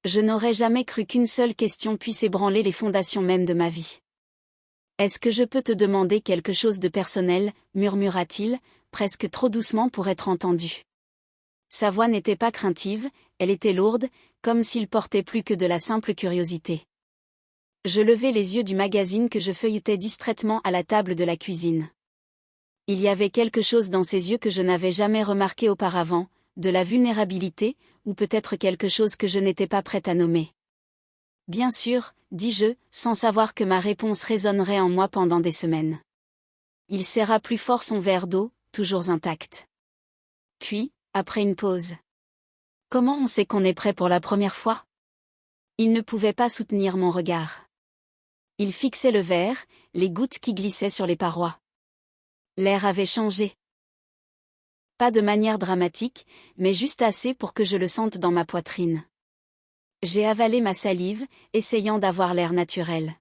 Je n'aurais jamais cru qu'une seule question puisse ébranler les fondations mêmes de ma vie. Est-ce que je peux te demander quelque chose de personnel, murmura-t-il, presque trop doucement pour être entendu. Sa voix n'était pas craintive, elle était lourde, comme s'il portait plus que de la simple curiosité. Je levai les yeux du magazine que je feuilletais distraitement à la table de la cuisine. Il y avait quelque chose dans ses yeux que je n'avais jamais remarqué auparavant, de la vulnérabilité, ou peut-être quelque chose que je n'étais pas prête à nommer. Bien sûr, dis-je, sans savoir que ma réponse résonnerait en moi pendant des semaines. Il serra plus fort son verre d'eau, toujours intact. Puis, après une pause. Comment on sait qu'on est prêt pour la première fois? Il ne pouvait pas soutenir mon regard. Il fixait le verre, les gouttes qui glissaient sur les parois. L'air avait changé. Pas de manière dramatique, mais juste assez pour que je le sente dans ma poitrine. J'ai avalé ma salive, essayant d'avoir l'air naturel.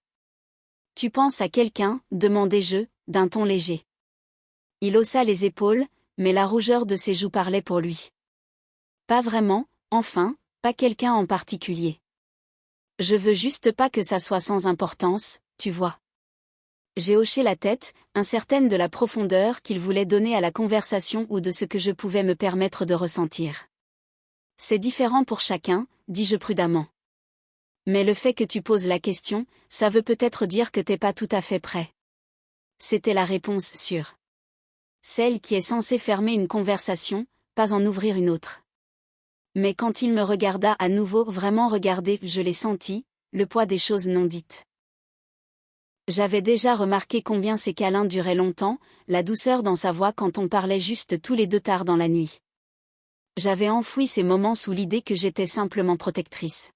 Tu penses à quelqu'un, demandai-je, d'un ton léger. Il haussa les épaules, mais la rougeur de ses joues parlait pour lui. Pas vraiment, enfin, pas quelqu'un en particulier. Je veux juste pas que ça soit sans importance, tu vois. J'ai hoché la tête, incertaine de la profondeur qu'il voulait donner à la conversation ou de ce que je pouvais me permettre de ressentir. C'est différent pour chacun, dis-je prudemment. Mais le fait que tu poses la question, ça veut peut-être dire que t'es pas tout à fait prêt. C'était la réponse sûre. Celle qui est censée fermer une conversation, pas en ouvrir une autre. Mais quand il me regarda à nouveau, vraiment regardé, je l'ai senti, le poids des choses non dites. J'avais déjà remarqué combien ces câlins duraient longtemps, la douceur dans sa voix quand on parlait juste tous les deux tard dans la nuit. J'avais enfoui ces moments sous l'idée que j'étais simplement protectrice.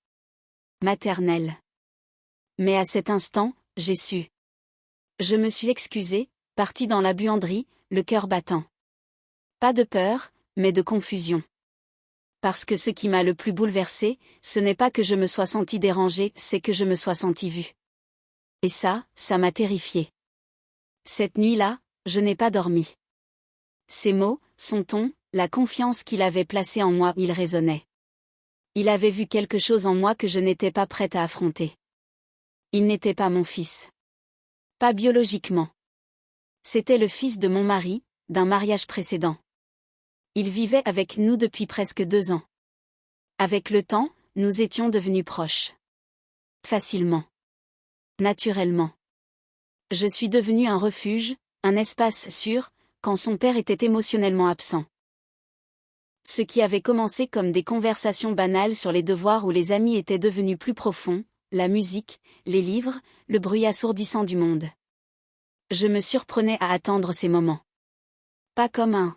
Maternelle. Mais à cet instant, j'ai su. Je me suis excusée, partie dans la buanderie, le cœur battant. Pas de peur, mais de confusion. Parce que ce qui m'a le plus bouleversée, ce n'est pas que je me sois sentie dérangée, c'est que je me sois sentie vue. Et ça m'a terrifiée. Cette nuit-là, je n'ai pas dormi. Ses mots, son ton, la confiance qu'il avait placée en moi, il résonnait. Il avait vu quelque chose en moi que je n'étais pas prête à affronter. Il n'était pas mon fils. Pas biologiquement. C'était le fils de mon mari, d'un mariage précédent. Il vivait avec nous depuis presque 2 ans. Avec le temps, nous étions devenus proches. Facilement. Naturellement. Je suis devenue un refuge, un espace sûr, quand son père était émotionnellement absent. Ce qui avait commencé comme des conversations banales sur les devoirs ou les amis était devenu plus profond, la musique, les livres, le bruit assourdissant du monde. Je me surprenais à attendre ces moments. Pas comme un